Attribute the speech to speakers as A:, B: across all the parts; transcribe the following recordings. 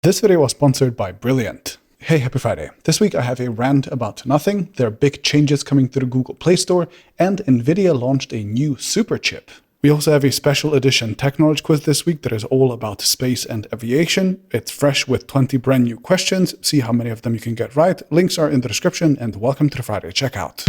A: This video was sponsored by Brilliant. Hey, happy Friday. This week I have a rant about nothing. There are big changes coming to the Google Play Store, and Nvidia launched a new Superchip. We also have a special edition tech knowledge quiz this week that is all about space and aviation. It's fresh with 20 brand new questions. See how many of them you can get right. Links are in the description, and welcome to the Friday checkout.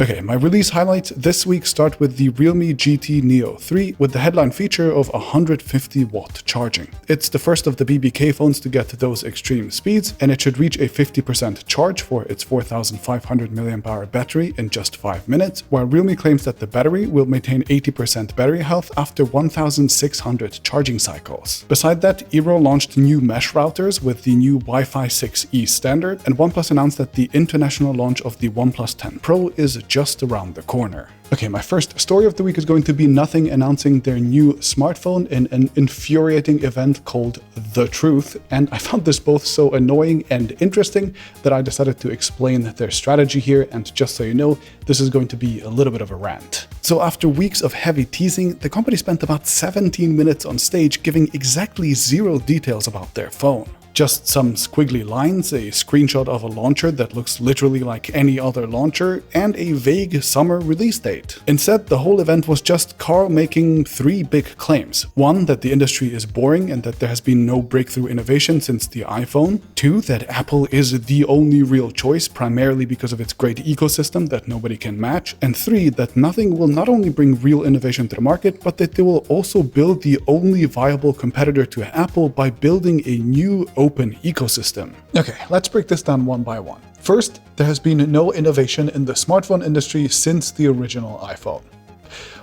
A: Okay, my release highlights this week start with the Realme GT Neo 3 with the headline feature of 150 watt charging. It's the first of the BBK phones to get those extreme speeds, and it should reach a 50% charge for its 4500 mAh battery in just 5 minutes, while Realme claims that the battery will maintain 80% battery health after 1600 charging cycles. Beside that, Eero launched new mesh routers with the new Wi-Fi 6E standard, and OnePlus announced that the international launch of the OnePlus 10 Pro is just around the corner. Okay, my first story of the week is going to be Nothing announcing their new smartphone in an infuriating event called The Truth, and I found this both so annoying and interesting that I decided to explain their strategy here, and just so you know, this is going to be a little bit of a rant. So after weeks of heavy teasing, the company spent about 17 minutes on stage giving exactly zero details about their phone. Just some squiggly lines, a screenshot of a launcher that looks literally like any other launcher, and a vague summer release date. Instead, the whole event was just Carl making 3 big claims. 1, that the industry is boring and that there has been no breakthrough innovation since the iPhone. 2, that Apple is the only real choice, primarily because of its great ecosystem that nobody can match. And 3, that Nothing will not only bring real innovation to the market, but that they will also build the only viable competitor to Apple by building a new open ecosystem. Okay, let's break this down one by one. First, there has been no innovation in the smartphone industry since the original iPhone.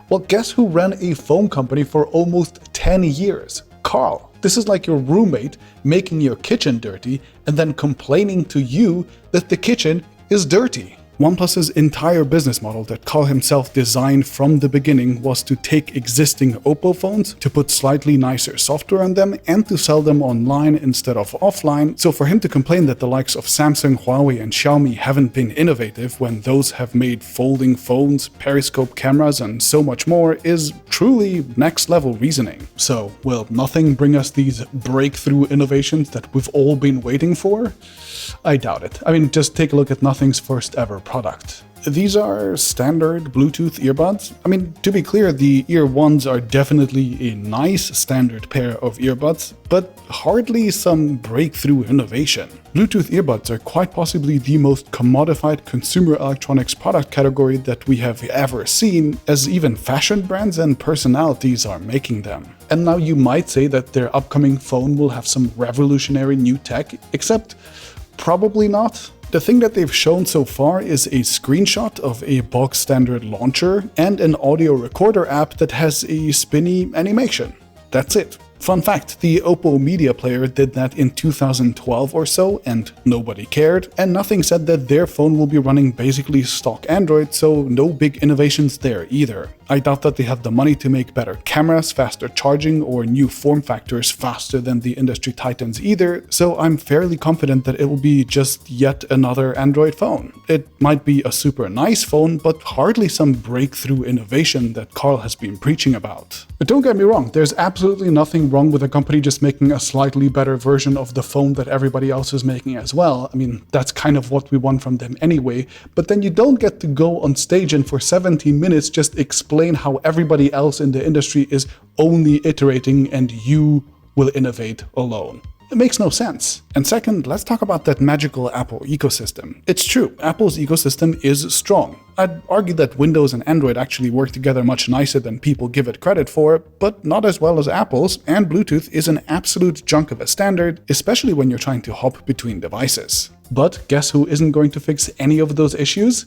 A: Well, guess who ran a phone company for almost 10 years? Carl. This is like your roommate making your kitchen dirty and then complaining to you that the kitchen is dirty. OnePlus's entire business model that Carl himself designed from the beginning was to take existing Oppo phones, to put slightly nicer software on them, and to sell them online instead of offline. So for him to complain that the likes of Samsung, Huawei, and Xiaomi haven't been innovative when those have made folding phones, periscope cameras, and so much more is truly next level reasoning. So will Nothing bring us these breakthrough innovations that we've all been waiting for? I doubt it. I mean, just take a look at Nothing's first ever product. These are standard Bluetooth earbuds. I mean, to be clear, the Ear 1s are definitely a nice standard pair of earbuds, but hardly some breakthrough innovation. Bluetooth earbuds are quite possibly the most commodified consumer electronics product category that we have ever seen, as even fashion brands and personalities are making them. And now you might say that their upcoming phone will have some revolutionary new tech, except probably not. The thing that they've shown so far is a screenshot of a bog standard launcher and an audio recorder app that has a spinny animation. That's it. Fun fact, the Oppo media player did that in 2012 or so, and nobody cared, and Nothing said that their phone will be running basically stock Android, so no big innovations there either. I doubt that they have the money to make better cameras, faster charging, or new form factors faster than the industry titans either, so I'm fairly confident that it will be just yet another Android phone. It might be a super nice phone, but hardly some breakthrough innovation that Carl has been preaching about. But don't get me wrong, there's absolutely nothing wrong with a company just making a slightly better version of the phone that everybody else is making as well. I mean, that's kind of what we want from them anyway, but then you don't get to go on stage and for 17 minutes just explain how everybody else in the industry is only iterating and you will innovate alone. It makes no sense. And second, let's talk about that magical Apple ecosystem. It's true, Apple's ecosystem is strong. I'd argue that Windows and Android actually work together much nicer than people give it credit for, but not as well as Apple's, and Bluetooth is an absolute junk of a standard, especially when you're trying to hop between devices. But guess who isn't going to fix any of those issues?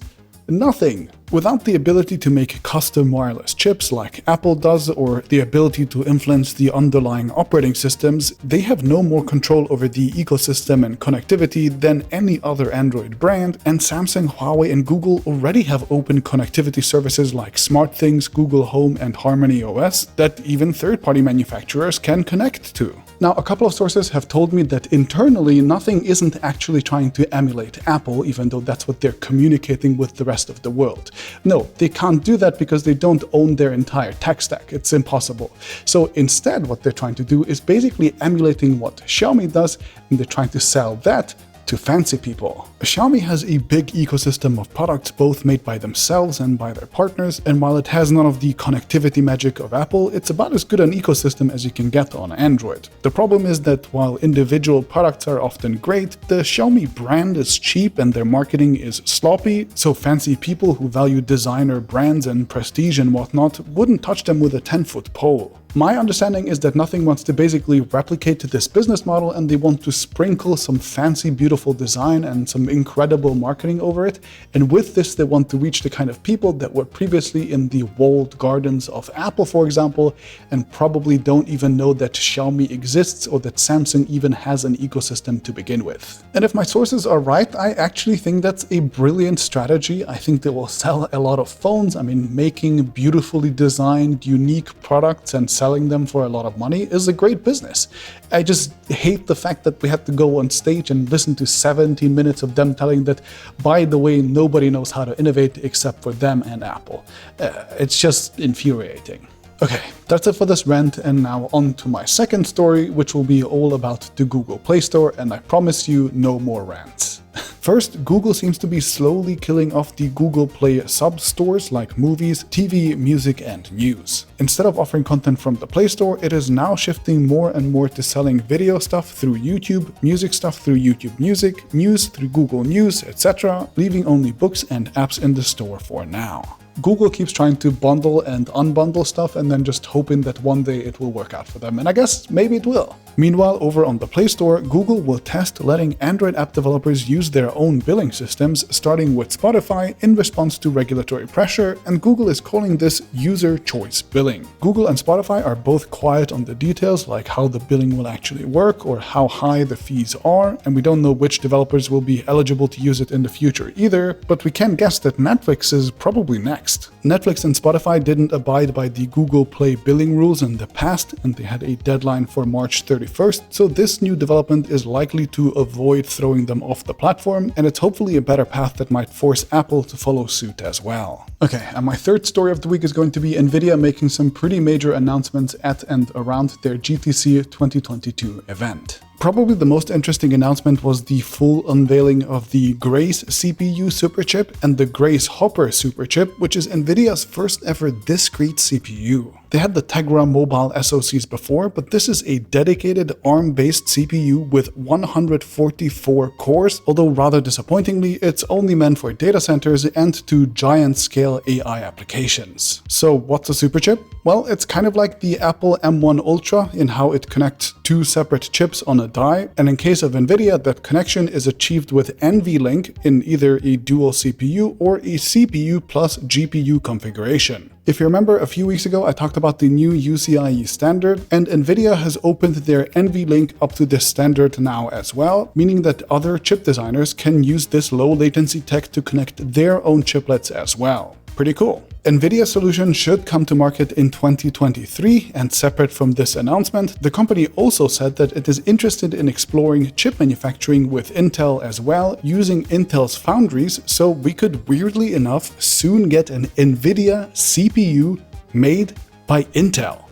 A: Nothing. Without the ability to make custom wireless chips like Apple does, or the ability to influence the underlying operating systems, they have no more control over the ecosystem and connectivity than any other Android brand, and Samsung, Huawei, and Google already have open connectivity services like SmartThings, Google Home, and Harmony OS that even third-party manufacturers can connect to. Now, a couple of sources have told me that internally, nothing isn't actually trying to emulate Apple, even though that's what they're communicating with the rest of the world. No, they can't do that because they don't own their entire tech stack. It's impossible. So instead, what they're trying to do is basically emulating what Xiaomi does, and they're trying to sell that to fancy people. Xiaomi has a big ecosystem of products both made by themselves and by their partners, and while it has none of the connectivity magic of Apple, it's about as good an ecosystem as you can get on Android. The problem is that while individual products are often great, the Xiaomi brand is cheap and their marketing is sloppy, so fancy people who value designer brands and prestige and whatnot wouldn't touch them with a 10-foot pole. My understanding is that Nothing wants to basically replicate this business model, and they want to sprinkle some fancy, beautiful design and some incredible marketing over it. And with this, they want to reach the kind of people that were previously in the walled gardens of Apple, for example, and probably don't even know that Xiaomi exists or that Samsung even has an ecosystem to begin with. And if my sources are right, I actually think that's a brilliant strategy. I think they will sell a lot of phones. I mean, making beautifully designed, unique products and selling them for a lot of money is a great business. I just hate the fact that we had to go on stage and listen to 17 minutes of them telling that, by the way, nobody knows how to innovate except for them and Apple. It's just infuriating. Okay, that's it for this rant, and now on to my second story, which will be all about the Google Play Store, and I promise you no more rants. First, Google seems to be slowly killing off the Google Play sub-stores like movies, TV, music, and news. Instead of offering content from the Play Store, it is now shifting more and more to selling video stuff through YouTube, music stuff through YouTube Music, news through Google News, etc., leaving only books and apps in the store for now. Google keeps trying to bundle and unbundle stuff and then just hoping that one day it will work out for them, and I guess maybe it will. Meanwhile, over on the Play Store, Google will test letting Android app developers use their own billing systems, starting with Spotify, in response to regulatory pressure, and Google is calling this user choice billing. Google and Spotify are both quiet on the details, like how the billing will actually work or how high the fees are, and we don't know which developers will be eligible to use it in the future either, but we can guess that Netflix is probably next. Netflix and Spotify didn't abide by the Google Play billing rules in the past, and they had a deadline for March 31st, so this new development is likely to avoid throwing them off the platform, and it's hopefully a better path that might force Apple to follow suit as well. Okay, and my third story of the week is going to be Nvidia making some pretty major announcements at and around their GTC 2022 event. Probably the most interesting announcement was the full unveiling of the Grace CPU Superchip and the Grace Hopper Superchip, which is Nvidia's first ever discrete CPU. They had the Tegra mobile SoCs before, but this is a dedicated ARM-based CPU with 144 cores, although rather disappointingly, it's only meant for data centers and to giant-scale AI applications. So what's a superchip? Well, it's kind of like the Apple M1 Ultra in how it connects two separate chips on a die, and in case of Nvidia, that connection is achieved with NVLink in either a dual CPU or a CPU plus GPU configuration. If you remember, a few weeks ago I talked about the new UCIe standard, and Nvidia has opened their NVLink up to this standard now as well, meaning that other chip designers can use this low latency tech to connect their own chiplets as well. Pretty cool. Nvidia's solution should come to market in 2023, and separate from this announcement, the company also said that it is interested in exploring chip manufacturing with Intel as well, using Intel's foundries, so we could weirdly enough soon get an Nvidia CPU made by Intel.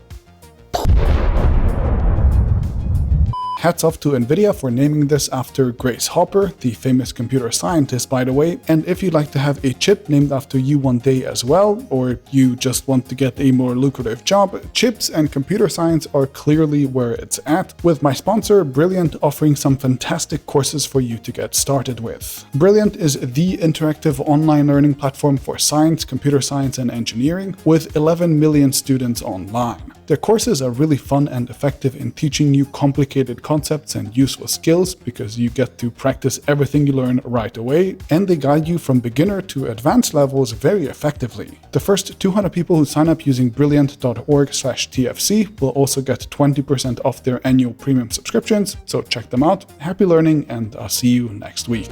A: Hats off to Nvidia for naming this after Grace Hopper, the famous computer scientist by the way, and if you'd like to have a chip named after you one day as well, or you just want to get a more lucrative job, chips and computer science are clearly where it's at, with my sponsor Brilliant offering some fantastic courses for you to get started with. Brilliant is the interactive online learning platform for science, computer science and engineering, with 11 million students online. Their courses are really fun and effective in teaching you complicated concepts and useful skills because you get to practice everything you learn right away, and they guide you from beginner to advanced levels very effectively. The first 200 people who sign up using brilliant.org/TFC will also get 20% off their annual premium subscriptions, so check them out. Happy learning, and I'll see you next week.